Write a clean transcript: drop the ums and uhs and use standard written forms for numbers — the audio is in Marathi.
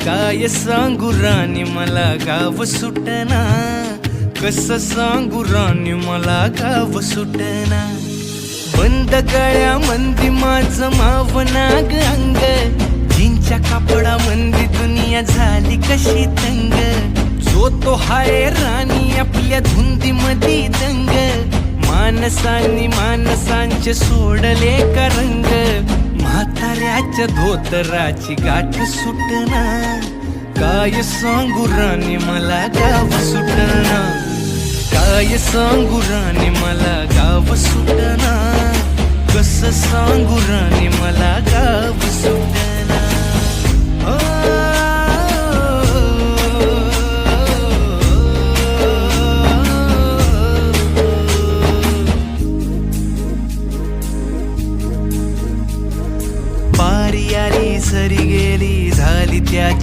काय सांगू राणी मला गाव सुटना, कसं सांगू राणी मला गाव सुटना. बंद गळ्या मंदी माझं मावनाग अंग, जीनच्या कापडा मंदी दुनिया झाली कशी तंग. जो तो हाय राणी आपल्या धुंदी मधी दंग, माणसांनी माणसांचे सोडले का रंग. म्हाताऱ्याच्या धोतराची गाठ सुटना, काय सांगू राणी मला गाव सुटना. काय सांगू राणी मला गाव सुटना, कसं सांगू राणी मला गाव सुटना.